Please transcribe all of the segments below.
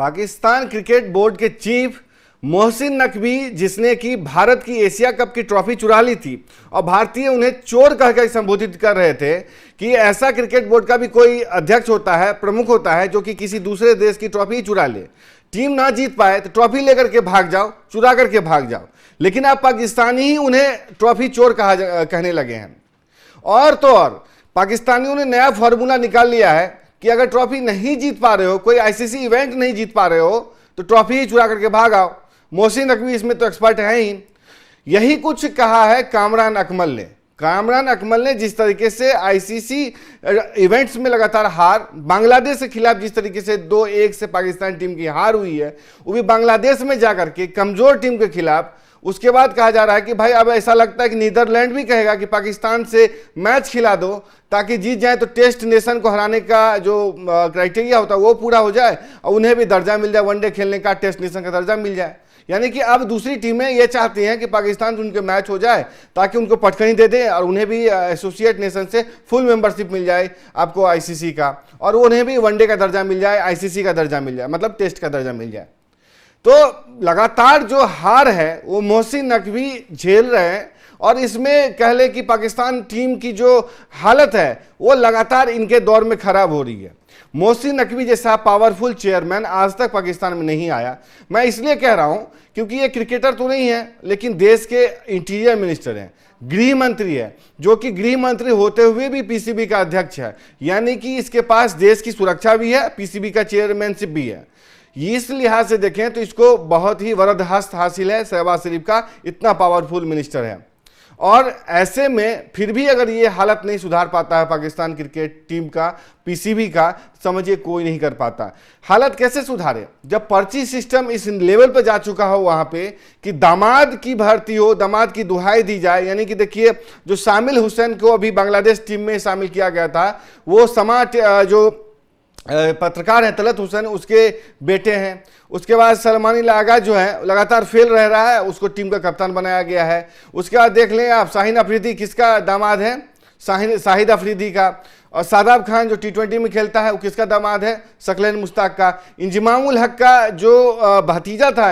Pakistan cricket board के chief Mohsin Naqvi, जिसने कि भारत की एशिया कप की ट्रॉफी चुरा ली थी और भारतीय उन्हें चोर कहकर संबोधित कर रहे थे कि ऐसा क्रिकेट बोर्ड का भी कोई अध्यक्ष होता है, प्रमुख होता है, जो कि किसी दूसरे देश की ट्रॉफी ही चुरा ले। टीम ना जीत पाए तो ट्रॉफी लेकर के भाग जाओ, चुरा करके भाग जाओ। लेकिन अब पाकिस्तानी ही उन्हें ट्रॉफी चोर कहने लगे हैं। और तो और पाकिस्तानियों ने नया फॉर्मूला निकाल लिया है कि अगर ट्रॉफी नहीं जीत पा रहे हो, कोई आईसीसी इवेंट नहीं जीत पा रहे हो, तो ट्रॉफी ही चुरा करके भाग आओ। मोहसिन नकवी इसमें तो एक्सपर्ट है ही। यही कुछ कहा है कामरान अकमल ने। कामरान अकमल ने जिस तरीके से आईसीसी इवेंट्स में लगातार हार, बांग्लादेश के खिलाफ जिस तरीके से 2-1 से पाकिस्तान टीम की हार हुई है, वो भी बांग्लादेश में जाकर के कमजोर टीम के खिलाफ। उसके बाद कहा जा रहा है कि भाई अब ऐसा लगता है कि नीदरलैंड भी कहेगा कि पाकिस्तान से मैच खिला दो ताकि जीत जाए, तो टेस्ट नेशन को हराने का जो क्राइटेरिया होता है वो पूरा हो जाए और उन्हें भी दर्जा मिल जाए, वनडे खेलने का, टेस्ट नेशन का दर्जा मिल जाए। यानी कि अब दूसरी टीमें ये चाहती हैं कि पाकिस्तान से उनके मैच हो जाए ताकि उनको पटकनी दे दें और उन्हें भी एसोसिएट नेशन से फुल मेंबरशिप मिल जाए आपको आईसीसी का, और उन्हें भी वनडे का दर्जा मिल जाए, आईसीसी का दर्जा मिल जाए, मतलब टेस्ट का दर्जा मिल जाए। तो लगातार जो हार है वो मोहसिन नकवी झेल रहे हैं और इसमें कह ले कि पाकिस्तान टीम की जो हालत है वो लगातार इनके दौर में खराब हो रही है। मोहसिन नकवी जैसा पावरफुल चेयरमैन आज तक पाकिस्तान में नहीं आया। मैं इसलिए कह रहा हूं क्योंकि ये क्रिकेटर तो नहीं है, लेकिन देश के इंटीरियर मिनिस्टर हैं, गृह मंत्री है, जो कि गृह मंत्री होते हुए भी पीसीबी का अध्यक्ष है। यानी कि इसके पास देश की सुरक्षा भी है, पीसीबी का चेयरमैनशिप भी है। इस लिहाज से देखें तो इसको बहुत ही वरदहस्त हासिल है शहबाज शरीफ का, इतना पावरफुल मिनिस्टर है। और ऐसे में फिर भी अगर ये हालत नहीं सुधार पाता है पाकिस्तान क्रिकेट टीम का, पीसीबी का, समझिए कोई नहीं कर पाता। हालत कैसे सुधारे जब पर्ची सिस्टम इस लेवल पर जा चुका हो वहां पे कि दामाद की भर्ती हो, दामाद की दुहाई दी जाए। यानी कि देखिए, जो शामिल हुसैन को अभी बांग्लादेश टीम में शामिल किया गया था, वो जो पत्रकार हैं तलत हुसैन, उसके बेटे हैं। उसके बाद सलमानी लागा जो है लगातार फेल रह रहा है, उसको टीम का कप्तान बनाया गया है। उसके बाद देख लें आप, शाहीन अफरीदी किसका दामाद है? शाहिद अफरीदी का। और शादाब खान जो टी20 में खेलता है वो किसका दामाद है? सकलैन मुश्ताक का। इंजमामुल हक का जो भतीजा था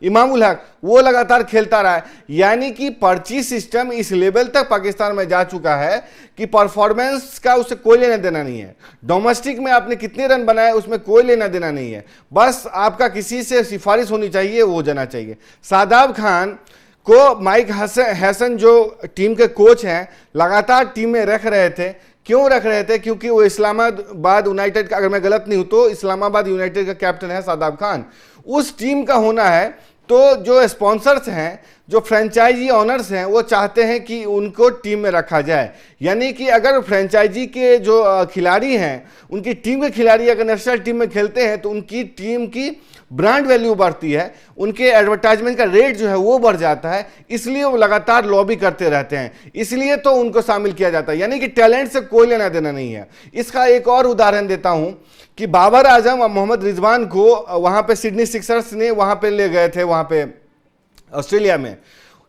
इमामुल हक, वो लगातार खेलता रहा है। यानी कि पर्ची सिस्टम इस लेवल तक पाकिस्तान में जा चुका है कि परफॉर्मेंस का उससे कोई लेना देना नहीं है। डोमेस्टिक में आपने कितने रन बनाए उसमें कोई लेना देना नहीं है, बस आपका किसी से सिफारिश होनी चाहिए, वो जाना चाहिए। शादाब खान को माइक हसन जो टीम के कोच हैं लगातार टीम में रख रहे थे। क्यों रख रहे थे? क्योंकि वो इस्लामाबाद यूनाइटेड का, अगर मैं गलत नहीं हूं तो इस्लामाबाद यूनाइटेड का कैप्टन है शादाब खान। उस टीम का होना है तो जो स्पॉन्सर्स हैं, जो फ्रेंचाइजी ऑनर्स हैं, वो चाहते हैं कि उनको टीम में रखा जाए। यानी कि अगर फ्रेंचाइजी के जो खिलाड़ी हैं, उनकी टीम के खिलाड़ी अगर नेशनल टीम में खेलते हैं तो उनकी टीम की ब्रांड वैल्यू बढ़ती है, उनके एडवर्टाइजमेंट का रेट जो है वो बढ़ जाता है। इसलिए वो लगातार लॉबी करते रहते हैं, इसलिए तो उनको शामिल किया जाता है। यानी कि टैलेंट से कोई लेना देना नहीं है। इसका एक और उदाहरण देता हूं कि बाबर आजम और मोहम्मद रिजवान को वहां पे सिडनी सिक्सर्स ने वहां पे ले गए थे, वहां पे ऑस्ट्रेलिया में,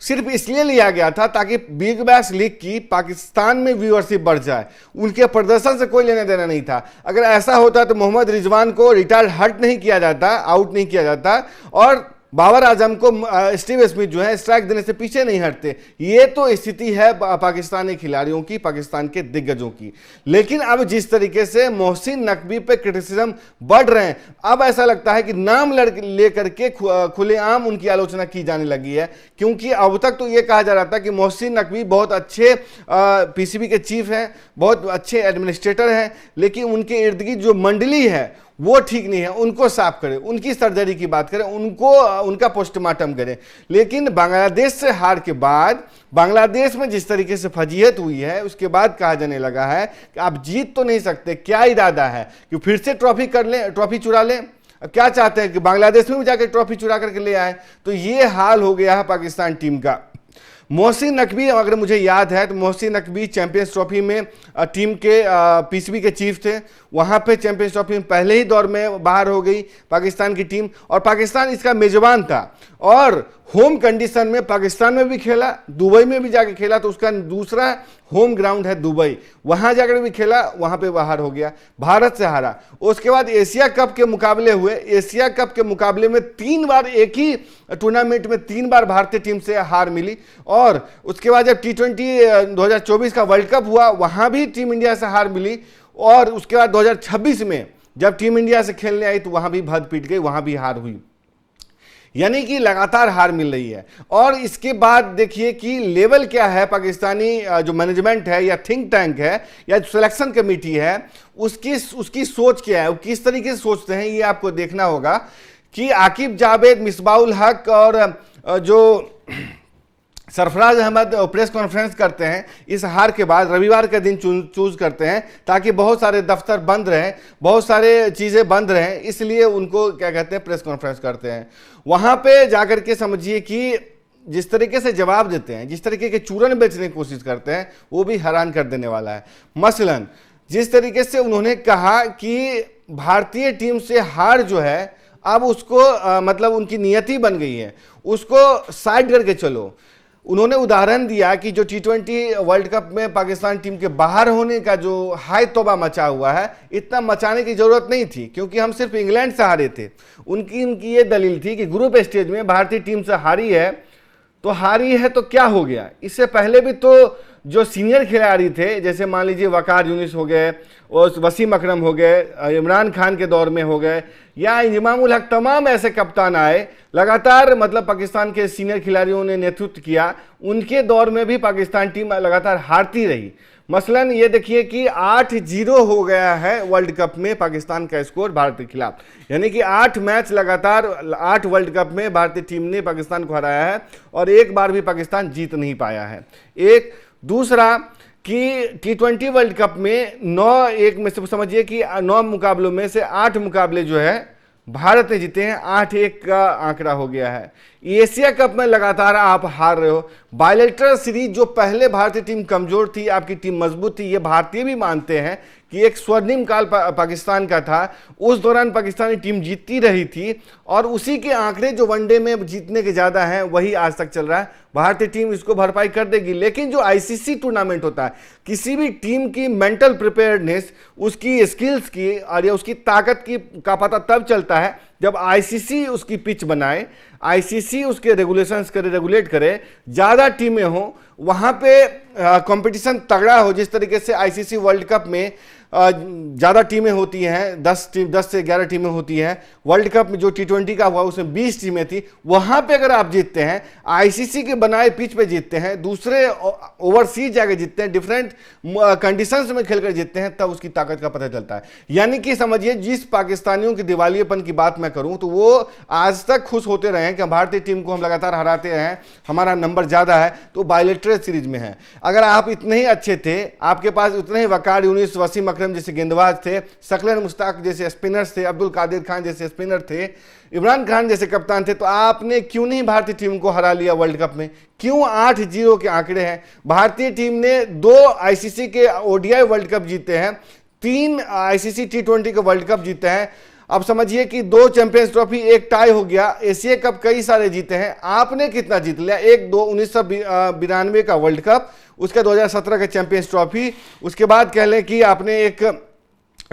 सिर्फ इसलिए लिया गया था ताकि बिग बैश लीग की पाकिस्तान में व्यूअरशिप बढ़ जाए। उनके प्रदर्शन से कोई लेना देना नहीं था। अगर ऐसा होता तो मोहम्मद रिजवान को रिटायर हट नहीं किया जाता, आउट नहीं किया जाता, और बाबर आजम को स्टीव स्मिथ जो है स्ट्राइक देने से पीछे नहीं हटते। ये तो स्थिति है पाकिस्तानी खिलाड़ियों की, पाकिस्तान के दिग्गजों की। लेकिन अब जिस तरीके से मोहसिन नकवी पे क्रिटिसिज्म बढ़ रहे हैं, अब ऐसा लगता है कि नाम लेकर के खुलेआम उनकी आलोचना की जाने लगी है। क्योंकि अब तक तो ये कहा जा रहा था कि मोहसिन नकवी बहुत अच्छे पीसीबी के चीफ हैं, बहुत अच्छे एडमिनिस्ट्रेटर हैं, लेकिन उनके इर्द गिर्द जो मंडली है वो ठीक नहीं है। उनको साफ करें, उनकी सर्जरी की बात करें, उनका पोस्टमार्टम करें। लेकिन बांग्लादेश से हार के बाद, बांग्लादेश में जिस तरीके से फजीहत हुई है, उसके बाद कहा जाने लगा है कि आप जीत तो नहीं सकते। क्या इरादा है कि फिर से ट्रॉफी कर लें, ट्रॉफी चुरा लें? अब क्या चाहते हैं कि बांग्लादेश में भी जाकर ट्रॉफी चुरा करके ले आए? तो ये हाल हो गया है पाकिस्तान टीम का। मोहसिन नकवी, अगर मुझे याद है तो मोहसिन नकवी चैंपियंस ट्रॉफी में टीम के पीसीबी के चीफ थे। वहां पे चैंपियंस ट्रॉफी में पहले ही दौर में बाहर हो गई पाकिस्तान की टीम, और पाकिस्तान इसका मेजबान था और होम कंडीशन में पाकिस्तान में भी खेला, दुबई में भी जाके खेला, तो उसका दूसरा होम ग्राउंड है दुबई, वहां जाकर भी खेला, वहां पे बाहर हो गया, भारत से हारा। उसके बाद एशिया कप के मुकाबले हुए, एशिया कप के मुकाबले में 3 बार, एक ही टूर्नामेंट में 3 बार भारतीय टीम से हार मिली। और उसके बाद जब T20 2024 का वर्ल्ड कप हुआ, वहां भी टीम इंडिया से हार मिली, और उसके बाद 2026 में जब टीम इंडिया से खेलने आई तो वहां भी भद पीट गई, वहां भी हार हुई। यानी कि लगातार हार मिल रही है। और इसके बाद देखिए कि लेवल क्या है, पाकिस्तानी जो मैनेजमेंट है या थिंक टैंक है या सिलेक्शन कमेटी है, उसकी सोच क्या है, वो किस तरीके से सोचते हैं, ये आपको देखना होगा। कि आकिब जावेद, मिसबाउल हक और जो सरफराज अहमद प्रेस कॉन्फ्रेंस करते हैं इस हार के बाद, रविवार के दिन चूज करते हैं, ताकि बहुत सारे दफ्तर बंद रहें, बहुत सारे चीज़ें बंद रहें, इसलिए उनको क्या कहते हैं, प्रेस कॉन्फ्रेंस करते हैं। वहाँ पे जाकर के समझिए कि जिस तरीके से जवाब देते हैं, जिस तरीके के चूरन बेचने की कोशिश करते हैं, वो भी हैरान कर देने वाला है। मसलन जिस तरीके से उन्होंने कहा कि भारतीय टीम से हार जो है अब उसको मतलब उनकी नियति बन गई है, उसको साइड करके चलो। उन्होंने उदाहरण दिया कि जो T20 वर्ल्ड कप में पाकिस्तान टीम के बाहर होने का जो हाय तौबा मचा हुआ है, इतना मचाने की जरूरत नहीं थी, क्योंकि हम सिर्फ इंग्लैंड से हारे थे। उनकी ये दलील थी कि ग्रुप स्टेज में भारतीय टीम से हारी है तो क्या हो गया। इससे पहले भी तो जो सीनियर खिलाड़ी थे, जैसे मान लीजिए वकार यूनिस हो गए, और वसीम अकरम हो गए, इमरान खान के दौर में हो गए, या इंजमामुल हक, तमाम ऐसे कप्तान आए लगातार, मतलब पाकिस्तान के सीनियर खिलाड़ियों ने नेतृत्व किया, उनके दौर में भी पाकिस्तान टीम लगातार हारती रही। मसलन ये देखिए कि 8-0 हो गया है वर्ल्ड कप में पाकिस्तान का स्कोर भारत के खिलाफ, यानी कि 8 मैच लगातार 8 वर्ल्ड कप में भारतीय टीम ने पाकिस्तान को हराया है, और एक बार भी पाकिस्तान जीत नहीं पाया है। एक दूसरा कि T20 वर्ल्ड कप में 9 एक में से समझिए कि 9 मुकाबलों में से 8 मुकाबले जो है भारत ने जीते हैं, 8-1 का आंकड़ा हो गया है। एशिया कप में लगातार आप हार रहे हो। बायलैटरल सीरीज जो पहले भारतीय टीम कमजोर थी, आपकी टीम मजबूत थी, ये भारतीय भी मानते हैं कि एक स्वर्णिम काल पाकिस्तान का था, उस दौरान पाकिस्तानी टीम जीतती रही थी, और उसी के आंकड़े जो वनडे में जीतने के ज़्यादा हैं वही आज तक चल रहा है। भारतीय टीम इसको भरपाई कर देगी। लेकिन जो आईसीसी टूर्नामेंट होता है, किसी भी टीम की मेंटल प्रिपेयर्डनेस, उसकी स्किल्स की और या उसकी ताकत की का पता तब चलता है जब आईसीसी उसकी पिच बनाए, आईसीसी उसके रेगुलेशंस करे, रेगुलेट करे, ज़्यादा टीमें हों, वहाँ पे कंपटीशन तगड़ा हो। जिस तरीके से आईसीसी वर्ल्ड कप में ज़्यादा टीमें होती हैं, 10 से 11 टीमें होती हैं। वर्ल्ड कप में जो T20 का हुआ उसमें 20 टीमें थी। वहाँ पे अगर आप जीतते हैं, आईसीसी के बनाए पिच पे जीतते हैं, दूसरे ओवरसीज जाके जीतते हैं, डिफरेंट कंडीशंस में खेलकर जीतते हैं, तब उसकी ताकत का पता चलता है। यानी कि समझिए, जिस पाकिस्तानियों की दिवालियेपन की बात मैं करूँ तो वो आज तक खुश होते रहे हैं कि भारतीय टीम को हम लगातार हराते हैं, हमारा नंबर ज़्यादा है, तो बायलैटरल सीरीज में है। अगर आप इतने ही अच्छे थे, आपके पास उतने ही वकार यूनिस, वसीम अकरम जैसे गेंदबाज थे, शकलन मुश्ताक जैसे स्पिनर्स थे, अब्दुल कादिर खान जैसे स्पिनर थे, इमरान खान जैसे कप्तान थे, तो आपने क्यों नहीं भारतीय टीम को हरा लिया वर्ल्ड कप में? क्यों 8-0 के आंकड़े हैं? भारतीय टीम ने 2 आईसीसी के ओडीआई वर्ल्ड कप जीते हैं, 3 आईसीसी T20 के वर्ल्ड कप जीते हैं। अब समझिए कि 2 चैंपियंस ट्रॉफी, 1 टाई हो गया। एशिया कप कई सारे जीते हैं, आपने कितना जीत लिया? 1992 का वर्ल्ड कप, उसके 2017 का चैंपियंस ट्रॉफी, उसके बाद कह लें कि आपने एक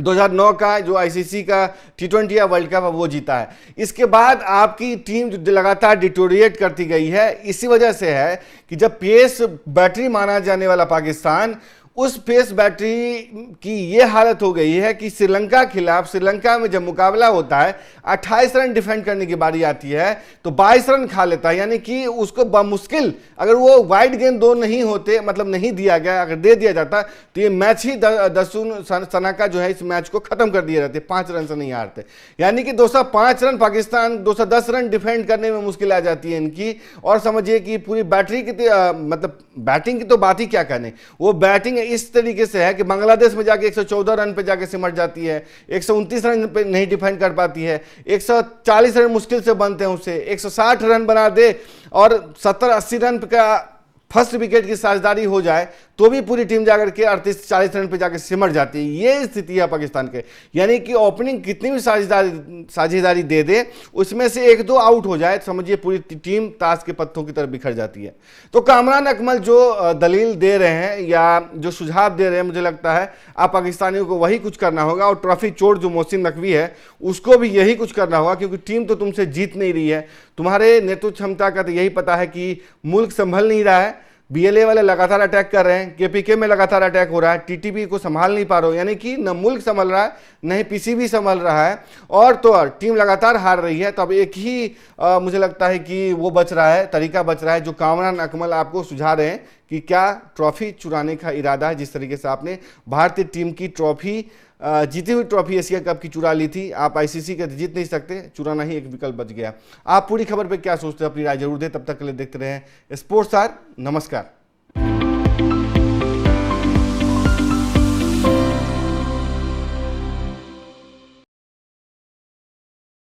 2009 का जो आईसीसी का T20 या वर्ल्ड कप वो जीता है। इसके बाद आपकी टीम जो लगातार डिटोरिएट करती गई है, इसी वजह से है कि जब पेस बैटरी माना जाने वाला पाकिस्तान, उस पेस बैटरी की ये हालत हो गई है कि श्रीलंका खिलाफ, श्रीलंका में जब मुकाबला होता है, 28 रन डिफेंड करने की बारी आती है तो 22 रन खा लेता है। यानी कि उसको बमुश्किल, अगर वो वाइड गेंद 2 नहीं होते, मतलब नहीं दिया गया, अगर दे दिया जाता तो ये मैच ही दसून सनाका जो है इस मैच को खत्म कर दिए रहते, 5 रन से नहीं हारते। यानी कि 205 रन पाकिस्तान, 210 रन डिफेंड करने में मुश्किल आ जाती है इनकी। और समझिए कि पूरी बैटरी की मतलब बैटिंग की तो बात ही क्या कहने, वो बैटिंग इस तरीके से है कि बांग्लादेश में जाके 114 रन पे जाके सिमट जाती है, 129 रन पे नहीं डिफेंड कर पाती है, 140 रन मुश्किल से बनते हैं उससे, 160 रन बना दे और 70-80 रन का फर्स्ट विकेट की साझेदारी हो जाए तो भी पूरी टीम जाकर के 38-40 रन पे जाकर सिमट जाती है। ये स्थिति है पाकिस्तान के, यानी कि ओपनिंग कितनी भी साझेदारी दे दे, उसमें से 1-2 आउट हो जाए, समझिए पूरी टीम ताश के पत्तों की तरफ बिखर जाती है। तो कामरान अकमल जो दलील दे रहे हैं या जो सुझाव दे रहे हैं, मुझे लगता है आप पाकिस्तानियों को वही कुछ करना होगा, और ट्रॉफी चोर जो मोहसिन नकवी है उसको भी यही कुछ करना होगा, क्योंकि टीम तो तुमसे जीत नहीं रही है। तुम्हारे नेतृत्व क्षमता का तो यही पता है कि मुल्क संभल नहीं रहा है, बीएलए वाले लगातार अटैक कर रहे हैं, केपीके में लगातार अटैक हो रहा है, टीटीपी को संभाल नहीं पा रहे हो, यानी कि न मुल्क संभल रहा है न ही पीसीबी संभल रहा है, और तो और टीम लगातार हार रही है। तो अब एक ही मुझे लगता है कि वो बच रहा है, तरीका बच रहा है जो कामरान अकमल आपको सुझा रहे हैं कि क्या ट्रॉफी चुराने का इरादा है। जिस तरीके से आपने भारतीय टीम की ट्रॉफी, जीती हुई ट्रॉफी एशिया कप की चुरा ली थी, आप आईसीसी के जीत नहीं सकते, चुराना ही एक विकल्प बच गया। आप पूरी खबर पे क्या सोचते हैं, अपनी राय जरूर दें। तब तक के लिए देखते रहें स्पोर्ट्स स्टार। नमस्कार।